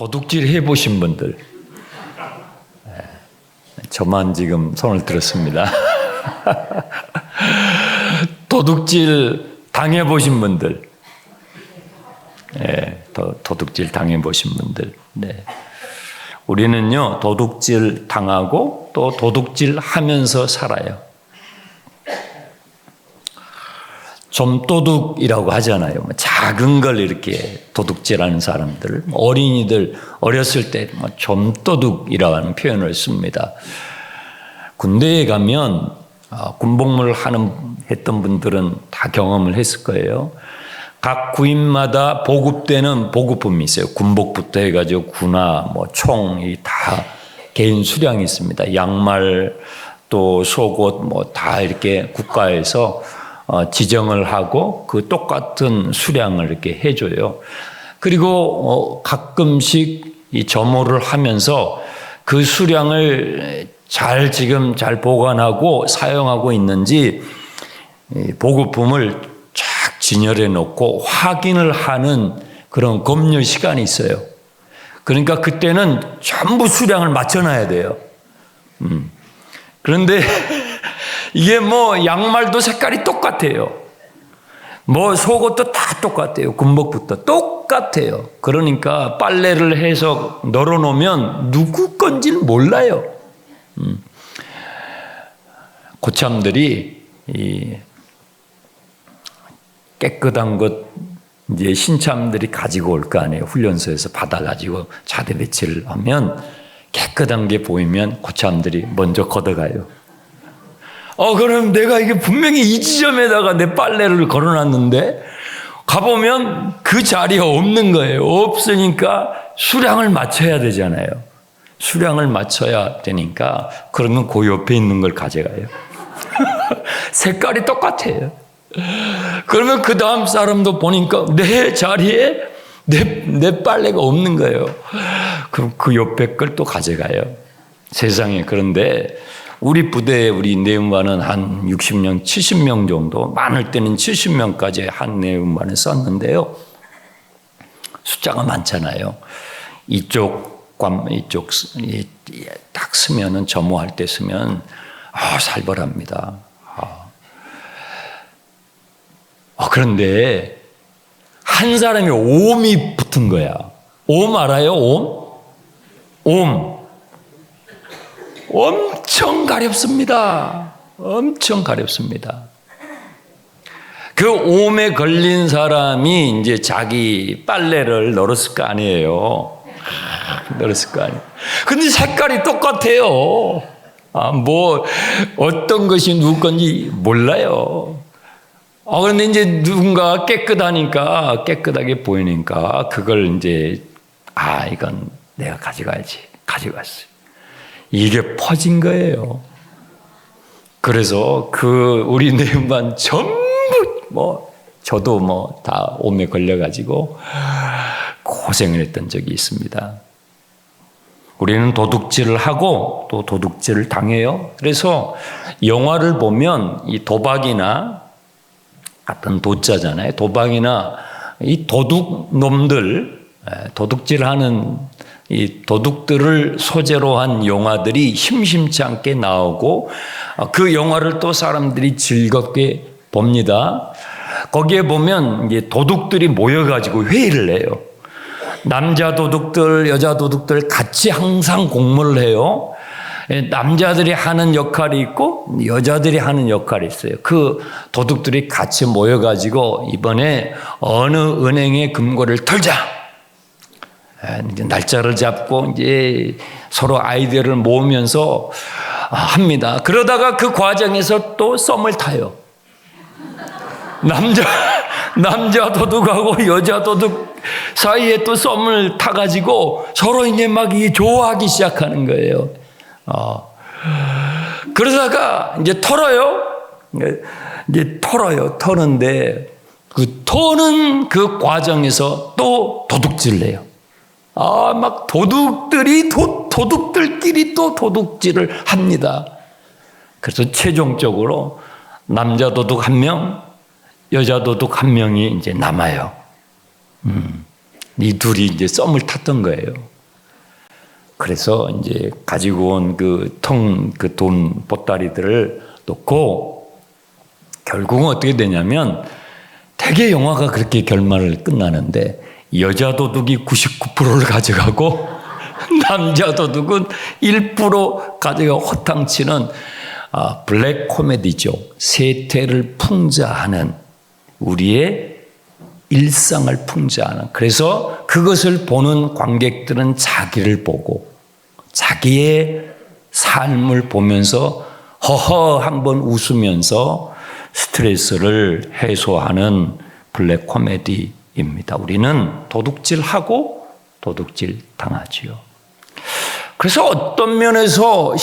도둑질 해보신 분들, 저만 지금 손을 들었습니다. 도둑질 당해보신 분들, 도둑질 당해보신 분들, 우리는요 도둑질 당하고 또 도둑질 하면서 살아요. 좀도둑이라고 하잖아요. 작은 걸 이렇게 도둑질하는 사람들, 어린이들 어렸을 때 좀도둑이라는 표현을 씁니다. 군대에 가면 군복무를 했던 분들은 다 경험을 했을 거예요. 각 구인마다 보급되는 보급품이 있어요. 군복부터 해가지고 군화, 총, 다 개인 수량이 있습니다. 양말, 또 속옷, 다 이렇게 국가에서 지정을 하고 그 똑같은 수량을 이렇게 해줘요. 그리고 가끔씩 이 점호를 하면서 그 수량을 지금 잘 보관하고 사용하고 있는지 보급품을 쫙 진열해 놓고 확인을 하는 그런 검열 시간이 있어요. 그러니까 그때는 전부 수량을 맞춰놔야 돼요. 그런데 이게 양말도 색깔이 똑같아요. 속옷도 다 똑같아요. 군복부터 똑같아요. 그러니까 빨래를 해서 널어놓으면 누구 건지를 몰라요. 고참들이 이 깨끗한 것 이제 신참들이 가지고 올 거 아니에요. 훈련소에서 받아가지고 자대 배치를 하면 깨끗한 게 보이면 고참들이 먼저 걷어가요. 그럼 내가 이게 분명히 이 지점에다가 내 빨래를 걸어놨는데 가보면 그 자리에 없는 거예요. 없으니까 수량을 맞춰야 되잖아요. 수량을 맞춰야 되니까 그러면 그 옆에 있는 걸 가져가요. 색깔이 똑같아요. 그러면 그 다음 사람도 보니까 내 자리에 내 빨래가 없는 거예요. 그럼 그 옆에 걸 또 가져가요. 세상에. 그런데 우리 부대에 우리 내음반은 한 60명, 70명 정도, 많을 때는 70명까지 한 내음반에 썼는데요. 숫자가 많잖아요. 이쪽 딱 쓰면은 점호할 때 쓰면 살벌합니다. 그런데 한 사람이 옴이 붙은 거야. 옴 알아요? 옴. 엄청 가렵습니다. 엄청 가렵습니다. 그 옴에 걸린 사람이 이제 자기 빨래를 널었을 거 아니에요. 널었을 거 아니에요. 근데 색깔이 똑같아요. 어떤 것이 누구 건지 몰라요. 그런데 이제 누군가 깨끗하게 보이니까 그걸 이제 이건 내가 가져가야지. 가져갔어요. 이게 퍼진 거예요. 그래서 우리 내음반 전부 저도 다 옴에 걸려가지고 고생을 했던 적이 있습니다. 우리는 도둑질을 하고 또 도둑질을 당해요. 그래서 영화를 보면 이 도박이나 같은 도자잖아요. 도박이나 이 도둑놈들, 도둑질하는 이 도둑들을 소재로 한 영화들이 심심치 않게 나오고 그 영화를 또 사람들이 즐겁게 봅니다. 거기에 보면 이제 도둑들이 모여가지고 회의를 해요. 남자 도둑들, 여자 도둑들 같이 항상 공모를 해요. 남자들이 하는 역할이 있고 여자들이 하는 역할이 있어요. 그 도둑들이 같이 모여가지고 이번에 어느 은행의 금고를 털자. 이제 날짜를 잡고 이제 서로 아이디어를 모으면서 합니다. 그러다가 그 과정에서 또 썸을 타요. 남자 도둑하고 여자 도둑 사이에 또 썸을 타가지고 서로 이제 막 좋아하기 시작하는 거예요. 그러다가 이제 털어요. 터는데 그 터는 그 과정에서 또 도둑질을 해요. 막 도둑들끼리 또 도둑질을 합니다. 그래서 최종적으로 남자 도둑 1명, 여자 도둑 1명이 이제 남아요. 이 둘이 이제 썸을 탔던 거예요. 그래서 이제 가지고 온 그 돈 보따리들을 놓고 결국은 어떻게 되냐면 대개 영화가 그렇게 결말을 끝나는데 여자 도둑이 99%를 가져가고 남자 도둑은 1% 가져가 호탕치는 블랙 코미디죠. 세태를 풍자하는 우리의 일상을 풍자하는. 그래서 그것을 보는 관객들은 자기를 보고 자기의 삶을 보면서 허허 한번 웃으면서 스트레스를 해소하는 블랙 코미디입니다. 우리는 도둑질하고 도둑질 당하지요. 그래서 어떤 면에서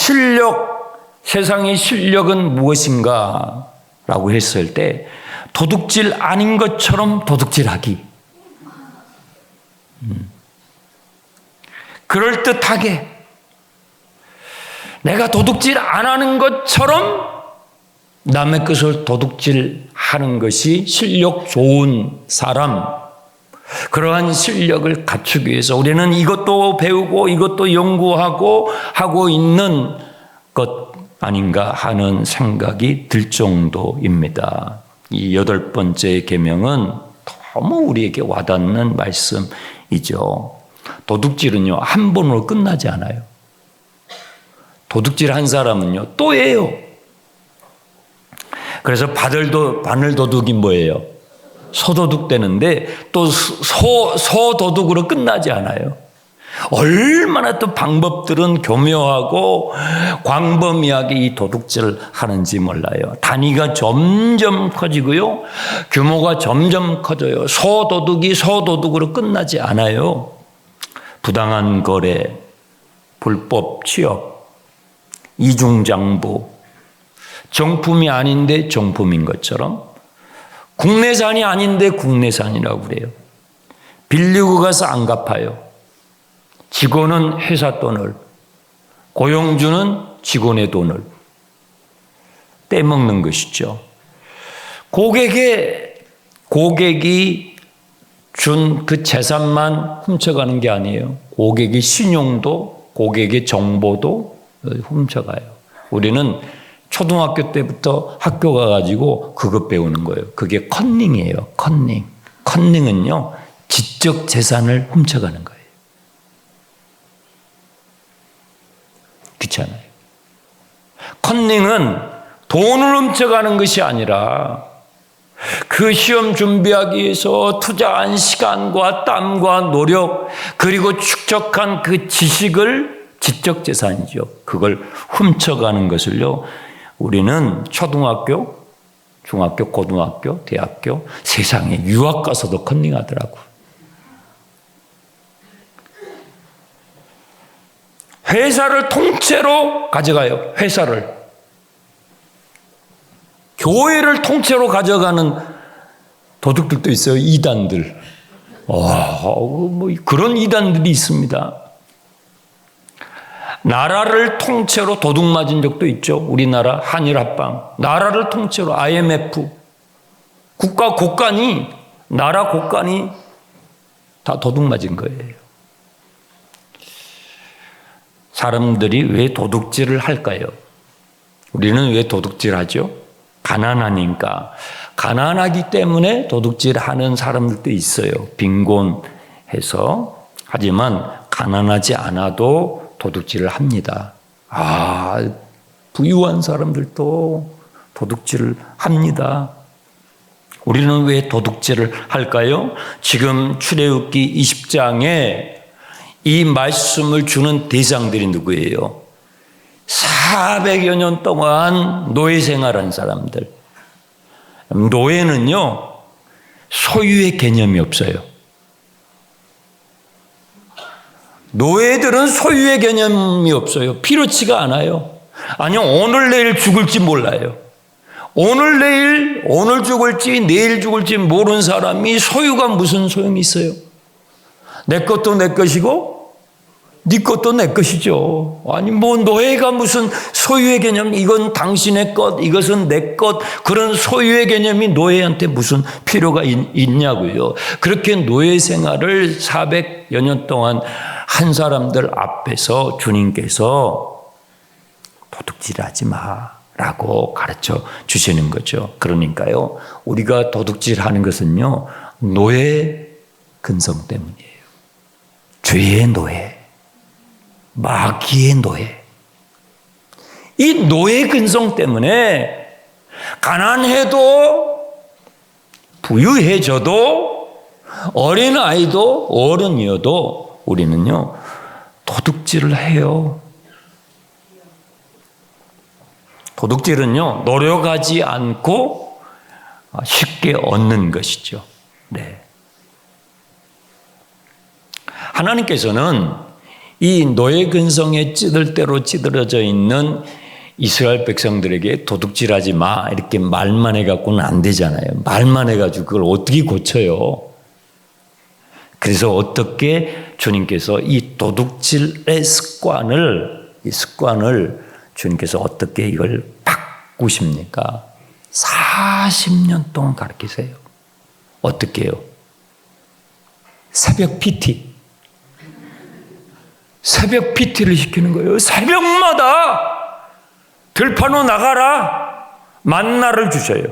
세상의 실력은 무엇인가 라고 했을 때 도둑질 아닌 것처럼 도둑질하기. 그럴듯하게 내가 도둑질 안 하는 것처럼 남의 것을 도둑질하는 것이 실력 좋은 사람, 그러한 실력을 갖추기 위해서 우리는 이것도 배우고 이것도 연구하고 하고 있는 것 아닌가 하는 생각이 들 정도입니다. 이 8번째 계명은 너무 우리에게 와닿는 말씀이죠. 도둑질은요, 한 번으로 끝나지 않아요. 도둑질 한 사람은요, 또 해요. 그래서 바늘 도둑이 뭐예요? 소도둑 되는데 또 소도둑으로 끝나지 않아요. 얼마나 또 방법들은 교묘하고 광범위하게 이 도둑질을 하는지 몰라요. 단위가 점점 커지고요. 규모가 점점 커져요. 소도둑이 소도둑으로 끝나지 않아요. 부당한 거래, 불법 취업, 이중장부, 정품이 아닌데 정품인 것처럼 국내산이 아닌데 국내산이라고 그래요. 빌리고 가서 안 갚아요. 직원은 회사 돈을, 고용주는 직원의 돈을 떼먹는 것이죠. 고객이 준 그 재산만 훔쳐가는 게 아니에요. 고객의 신용도, 고객의 정보도 훔쳐가요. 우리는 초등학교 때부터 학교 가가지고 그것 배우는 거예요. 그게 컨닝이에요. 컨닝. 컨닝은요, 지적 재산을 훔쳐가는 거예요. 그렇잖아요. 컨닝은 돈을 훔쳐가는 것이 아니라 그 시험 준비하기 위해서 투자한 시간과 땀과 노력 그리고 축적한 그 지식을 지적 재산이죠. 그걸 훔쳐가는 것을요, 우리는 초등학교, 중학교, 고등학교, 대학교, 세상에 유학 가서도 컨닝하더라고. 회사를 통째로 가져가요. 회사를. 교회를 통째로 가져가는 도둑들도 있어요. 이단들. 뭐 그런 이단들이 있습니다. 나라를 통째로 도둑 맞은 적도 있죠. 우리나라 한일합방. 나라를 통째로 IMF. 국가 고관이, 나라 고관이 다 도둑 맞은 거예요. 사람들이 왜 도둑질을 할까요? 우리는 왜 도둑질하죠? 가난하니까. 가난하기 때문에 도둑질하는 사람들도 있어요. 빈곤해서. 하지만 가난하지 않아도 도둑질을 합니다. 부유한 사람들도 도둑질을 합니다. 우리는 왜 도둑질을 할까요? 지금 출애굽기 20장에 이 말씀을 주는 대상들이 누구예요? 400여 년 동안 노예 생활한 사람들. 노예는요, 소유의 개념이 없어요. 노예들은 소유의 개념이 없어요. 필요치가 않아요. 아니요, 오늘 내일 죽을지 몰라요. 오늘 죽을지 내일 죽을지 모르는 사람이 소유가 무슨 소용이 있어요? 내 것도 내 것이고 네 것도 내 것이죠. 아니 뭐 노예가 무슨 소유의 개념, 이건 당신의 것, 이것은 내 것, 그런 소유의 개념이 노예한테 무슨 필요가 있냐고요. 그렇게 노예 생활을 400여 년 동안 한 사람들 앞에서 주님께서 도둑질하지 마라고 가르쳐 주시는 거죠. 그러니까요, 우리가 도둑질하는 것은요, 노예 근성 때문이에요. 죄의 노예, 마귀의 노예. 이 노예 근성 때문에 가난해도 부유해져도 어린아이도 어른이어도 우리는요, 도둑질을 해요. 도둑질은요, 노력하지 않고 쉽게 얻는 것이죠. 네. 하나님께서는 이 노예 근성에 찌들대로 찌들어져 있는 이스라엘 백성들에게 도둑질하지 마 이렇게 말만 해갖고는 안 되잖아요. 말만 해가지고 그걸 어떻게 고쳐요? 그래서 어떻게 주님께서 이 도둑질의 습관을 주님께서 어떻게 이걸 바꾸십니까? 40년 동안 가르치세요. 어떻게 해요? 새벽 PT를 시키는 거예요. 새벽마다 들판으로 나가라. 만나를 주셔요.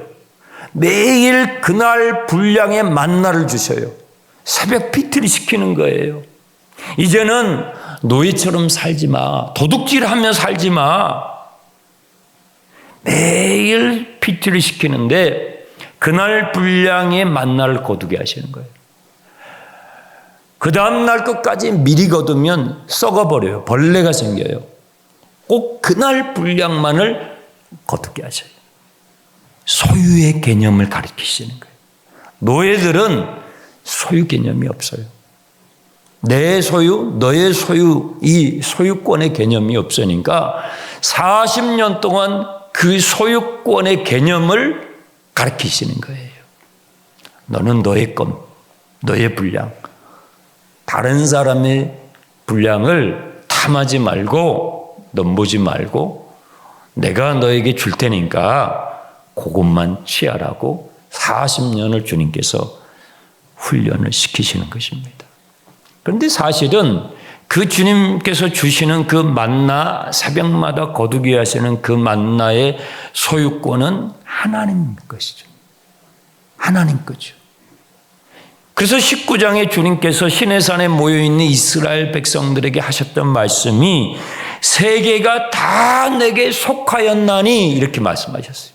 매일 그날 분량의 만나를 주셔요. 새벽 PT를 시키는 거예요. 이제는 노예처럼 살지 마. 도둑질하며 살지 마. 매일 PT를 시키는데 그날 분량의 만나를 거두게 하시는 거예요. 그 다음날 것까지 미리 거두면 썩어버려요. 벌레가 생겨요. 꼭 그날 분량만을 거두게 하셔요. 소유의 개념을 가르치시는 거예요. 노예들은 소유 개념이 없어요. 내 소유, 너의 소유, 이 소유권의 개념이 없으니까 40년 동안 그 소유권의 개념을 가르치시는 거예요. 너는 너의 것, 너의 분량, 다른 사람의 분량을 탐하지 말고 넘보지 말고 내가 너에게 줄 테니까 그것만 취하라고 40년을 주님께서 훈련을 시키시는 것입니다. 그런데 사실은 그 주님께서 주시는 그 만나, 새벽마다 거두게 하시는 그 만나의 소유권은 하나님 것이죠. 하나님 거죠. 그래서 19장에 주님께서 시내산에 모여있는 이스라엘 백성들에게 하셨던 말씀이 세계가 다 내게 속하였나니 이렇게 말씀하셨어요.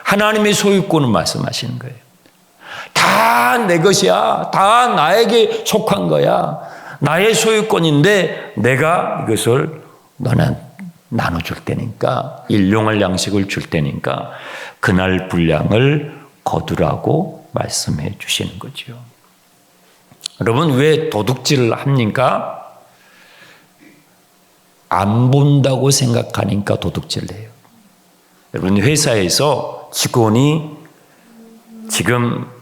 하나님의 소유권을 말씀하시는 거예요. 다 내 것이야. 다 나에게 속한 거야. 나의 소유권인데 내가 이것을 너는 나눠줄 테니까, 일용할 양식을 줄 테니까 그날 분량을 거두라고 말씀해 주시는 거죠. 여러분, 왜 도둑질을 합니까? 안 본다고 생각하니까 도둑질을 해요. 여러분, 회사에서 직원이 지금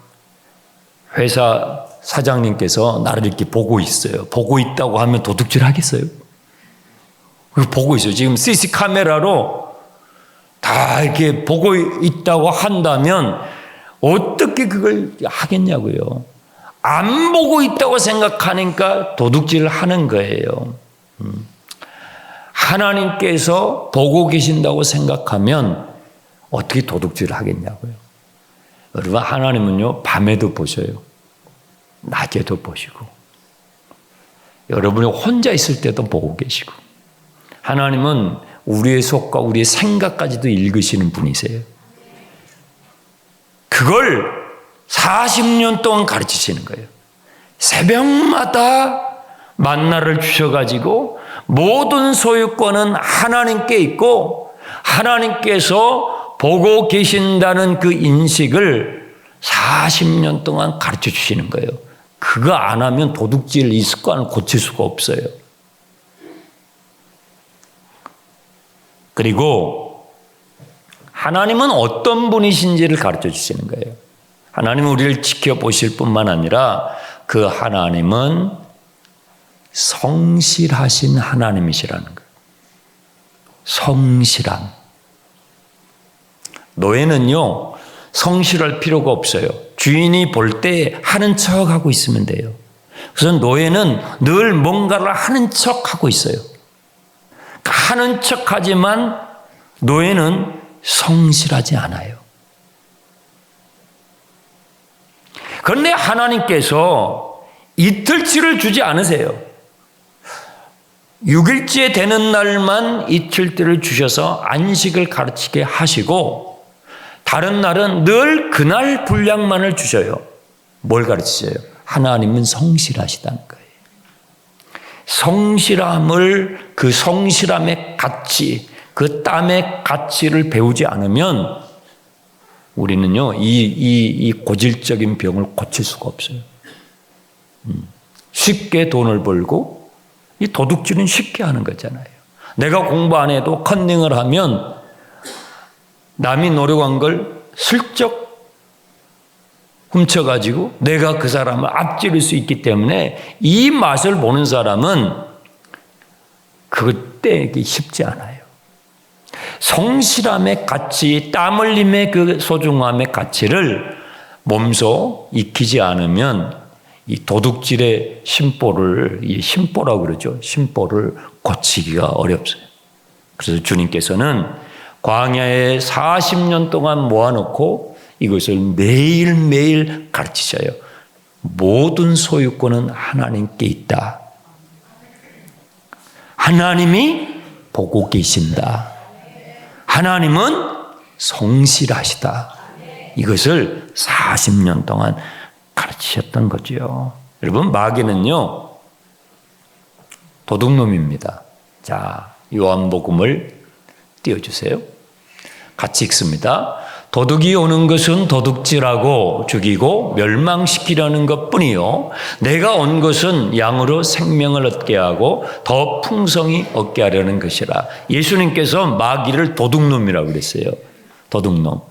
회사 사장님께서 나를 이렇게 보고 있어요. 보고 있다고 하면 도둑질 하겠어요? 보고 있어요. 지금 CC 카메라로 다 이렇게 보고 있다고 한다면 어떻게 그걸 하겠냐고요. 안 보고 있다고 생각하니까 도둑질을 하는 거예요. 하나님께서 보고 계신다고 생각하면 어떻게 도둑질을 하겠냐고요. 여러분, 하나님은요, 밤에도 보셔요. 낮에도 보시고, 여러분이 혼자 있을 때도 보고 계시고, 하나님은 우리의 속과 우리의 생각까지도 읽으시는 분이세요. 그걸 40년 동안 가르치시는 거예요. 새벽마다 만나를 주셔가지고 모든 소유권은 하나님께 있고 하나님께서 보고 계신다는 그 인식을 40년 동안 가르쳐 주시는 거예요. 그거 안 하면 도둑질 이 습관을 고칠 수가 없어요. 그리고 하나님은 어떤 분이신지를 가르쳐 주시는 거예요. 하나님은 우리를 지켜보실 뿐만 아니라 그 하나님은 성실하신 하나님이시라는 거예요. 성실한. 노예는요, 성실할 필요가 없어요. 주인이 볼 때 하는 척하고 있으면 돼요. 그래서 노예는 늘 뭔가를 하는 척하고 있어요. 하는 척하지만 노예는 성실하지 않아요. 그런데 하나님께서 이틀치를 주지 않으세요. 6일째 되는 날만 이틀째를 주셔서 안식을 가르치게 하시고 다른 날은 늘 그날 분량만을 주셔요. 뭘 가르치셔요? 하나님은 성실하시다는 거예요. 성실함을, 그 성실함의 가치, 그 땀의 가치를 배우지 않으면 우리는요, 이 고질적인 병을 고칠 수가 없어요. 쉽게 돈을 벌고, 이 도둑질은 쉽게 하는 거잖아요. 내가 공부 안 해도 컨닝을 하면 남이 노력한 걸 슬쩍 훔쳐가지고 내가 그 사람을 앞지를 수 있기 때문에 이 맛을 보는 사람은 그걸 떼기 쉽지 않아요. 성실함의 가치, 땀 흘림의 그 소중함의 가치를 몸소 익히지 않으면 이 도둑질의 심보를, 이 심보라고 그러죠. 심보를 고치기가 어렵어요. 그래서 주님께서는 광야에 40년 동안 모아놓고 이것을 매일매일 가르치셔요. 모든 소유권은 하나님께 있다. 하나님이 보고 계신다. 하나님은 성실하시다. 이것을 40년 동안 가르치셨던 거죠. 여러분, 마귀는요, 도둑놈입니다. 자, 요한복음을 띄워주세요. 같이 읽습니다. 도둑이 오는 것은 도둑질하고 죽이고 멸망시키려는 것뿐이요 내가 온 것은 양으로 생명을 얻게 하고 더 풍성히 얻게 하려는 것이라. 예수님께서 마귀를 도둑놈이라고 그랬어요. 도둑놈.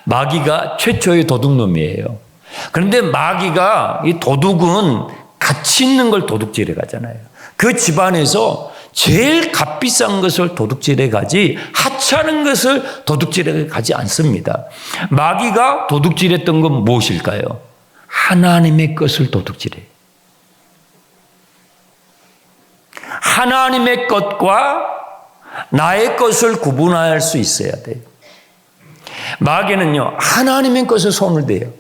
마귀가 최초의 도둑놈이에요. 그런데 마귀가, 이 도둑은 가치 있는 걸 도둑질해 가잖아요. 그 집안에서 제일 값비싼 것을 도둑질해 가지 하찮은 것을 도둑질해 가지 않습니다. 마귀가 도둑질했던 건 무엇일까요? 하나님의 것을 도둑질해. 하나님의 것과 나의 것을 구분할 수 있어야 돼요. 마귀는요, 하나님의 것에 손을 대요.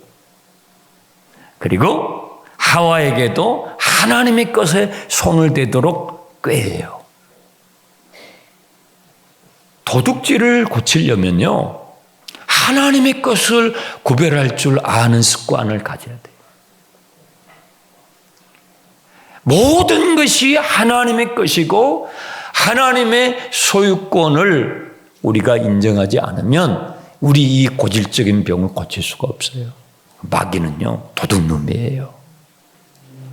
그리고 하와에게도 하나님의 것에 손을 대도록 꾀해요. 도둑질을 고치려면요, 하나님의 것을 구별할 줄 아는 습관을 가져야 돼요. 모든 것이 하나님의 것이고 하나님의 소유권을 우리가 인정하지 않으면 우리 이 고질적인 병을 고칠 수가 없어요. 마귀는요, 도둑놈이에요.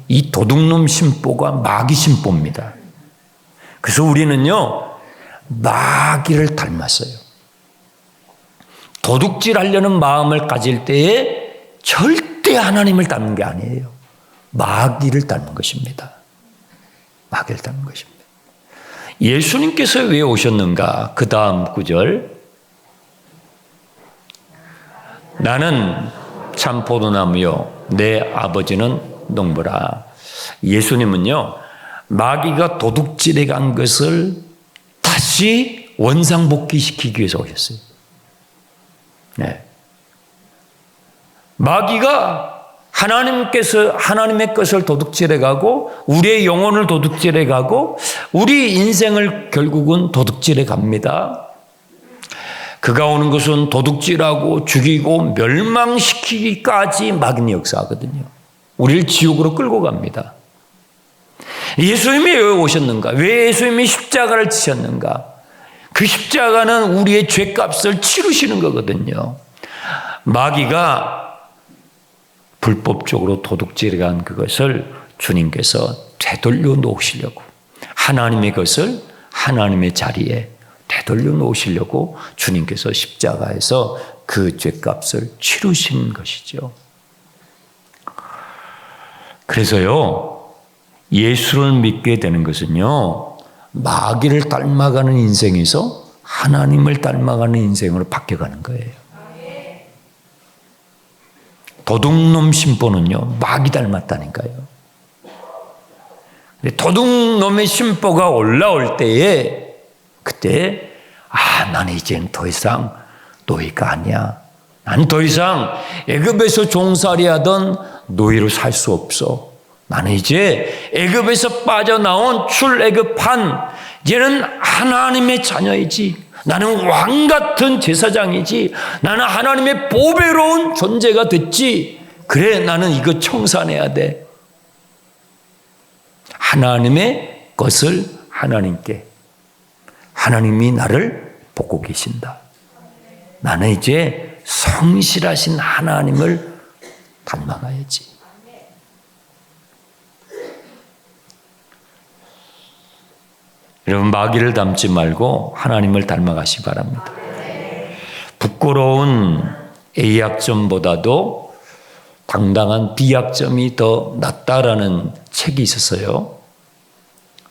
이 도둑놈 심보가 마귀 심보입니다. 그래서 우리는요, 마귀를 닮았어요. 도둑질하려는 마음을 가질 때에 절대 하나님을 닮은 게 아니에요. 마귀를 닮은 것입니다. 마귀를 닮은 것입니다. 예수님께서 왜 오셨는가? 그 다음 구절. 나는 참 포도나무요 내 아버지는 농부라. 예수님은요, 마귀가 도둑질해 간 것을 다시 원상복귀시키기 위해서 오셨어요. 네. 마귀가 하나님의 것을 도둑질해 가고 우리의 영혼을 도둑질해 가고 우리 인생을 결국은 도둑질해 갑니다. 그가 오는 것은 도둑질하고 죽이고 멸망시키기까지 마귀는 역사하거든요. 우리를 지옥으로 끌고 갑니다. 예수님이 왜 오셨는가? 왜 예수님이 십자가를 지셨는가? 그 십자가는 우리의 죄값을 치르시는 거거든요. 마귀가 불법적으로 도둑질해 간 그것을 주님께서 되돌려 놓으시려고, 하나님의 것을 하나님의 자리에 되돌려 놓으시려고 주님께서 십자가에서 그 죄값을 치르신 것이죠. 그래서요, 예수를 믿게 되는 것은요, 마귀를 닮아가는 인생에서 하나님을 닮아가는 인생으로 바뀌어가는 거예요. 도둑놈 심보는요, 마귀 닮았다니까요. 도둑놈의 심보가 올라올 때에 그때 나는 이제는 더 이상 노예가 아니야. 나는 더 이상 애굽에서 종살이 하던 노예로 살 수 없어. 나는 이제 애굽에서 빠져나온 출애굽한 이제는 하나님의 자녀이지. 나는 왕 같은 제사장이지. 나는 하나님의 보배로운 존재가 됐지. 그래, 나는 이거 청산해야 돼. 하나님의 것을 하나님께. 하나님이 나를 보고 계신다. 나는 이제 성실하신 하나님을 닮아가야지. 여러분, 마귀를 닮지 말고 하나님을 닮아가시기 바랍니다. 부끄러운 A학점보다도 당당한 B학점이 더 낫다라는 책이 있었어요.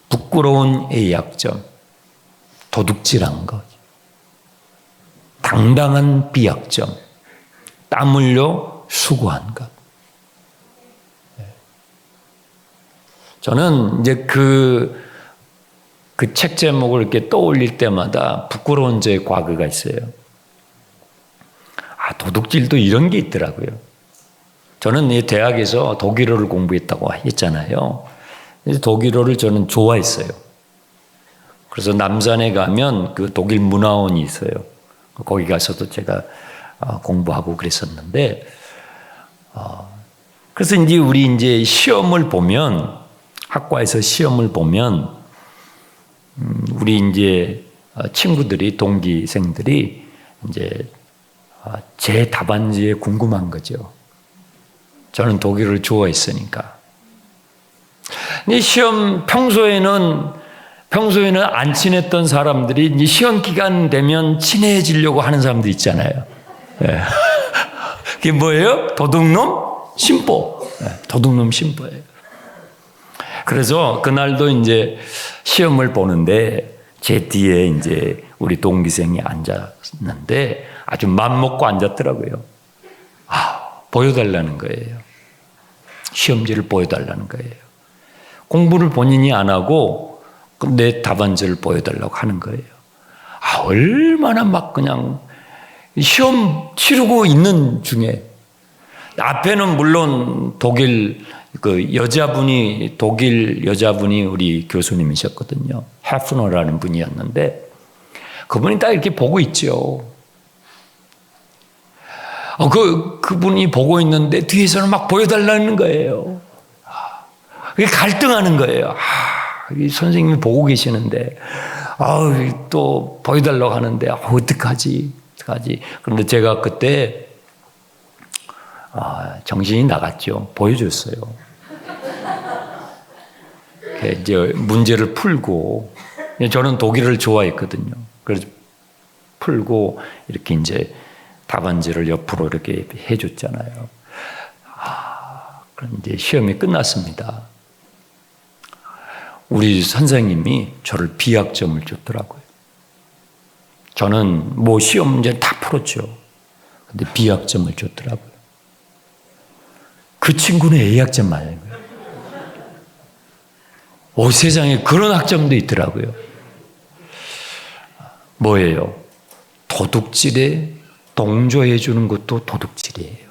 부끄러운 A학점, 도둑질한 것. 당당한 B학점, 땀 흘려 수고한 것. 저는 이제 그 책 제목을 이렇게 떠올릴 때마다 부끄러운 제 과거가 있어요. 도둑질도 이런 게 있더라고요. 저는 이 대학에서 독일어를 공부했다고 했잖아요. 독일어를 저는 좋아했어요. 그래서 남산에 가면 그 독일 문화원이 있어요. 거기 가서도 제가 공부하고 그랬었는데, 그래서 이제 우리 이제 시험을 보면, 학과에서 시험을 보면, 우리 이제 친구들이, 동기생들이 이제 제 답안지에 궁금한 거죠. 저는 독일을 좋아했으니까. 근데 시험 평소에는 안 친했던 사람들이 이제 시험 기간 되면 친해지려고 하는 사람들 있잖아요. 네. 그게 뭐예요? 도둑놈 심보. 네. 도둑놈 심보예요. 그래서 그날도 이제 시험을 보는데 제 뒤에 이제 우리 동기생이 앉았는데 아주 맘먹고 앉았더라고요. 보여달라는 거예요. 시험지를 보여달라는 거예요. 공부를 본인이 안 하고 내 답안지를 보여달라고 하는 거예요. 얼마나 막 그냥 시험 치르고 있는 중에 앞에는 물론 독일 여자분이 우리 교수님이셨거든요. 해프너라는 분이었는데 그분이 딱 이렇게 보고 있죠. 그분이 보고 있는데 뒤에서는 막 보여달라는 거예요. 그게 갈등하는 거예요. 이 선생님이 보고 계시는데, 또 보여달라고 하는데, 어떡하지? 그런데 제가 그때, 정신이 나갔죠. 보여줬어요. 이제 문제를 풀고, 저는 독일을 좋아했거든요. 그래서 풀고, 이렇게 이제 답안지를 옆으로 이렇게 해줬잖아요. 그런데 시험이 끝났습니다. 우리 선생님이 저를 B학점을 줬더라고요. 저는 뭐 시험 문제 다 풀었죠. 근데 B학점을 줬더라고요. 그 친구는 A학점 맞는 거예요. 세상에 그런 학점도 있더라고요. 뭐예요? 도둑질에 동조해 주는 것도 도둑질이에요.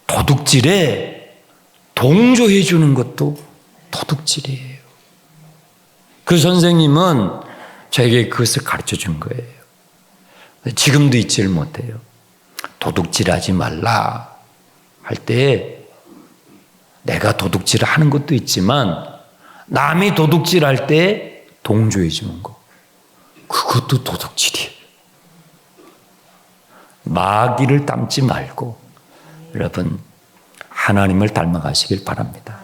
도둑질에 동조해 주는 것도 도둑질이에요. 그 선생님은 저에게 그것을 가르쳐 준 거예요. 지금도 잊지를 못해요. 도둑질하지 말라 할 때 내가 도둑질을 하는 것도 있지만 남이 도둑질할 때 동조해 주는 거, 그것도 도둑질이에요. 마귀를 닮지 말고 여러분 하나님을 닮아가시길 바랍니다.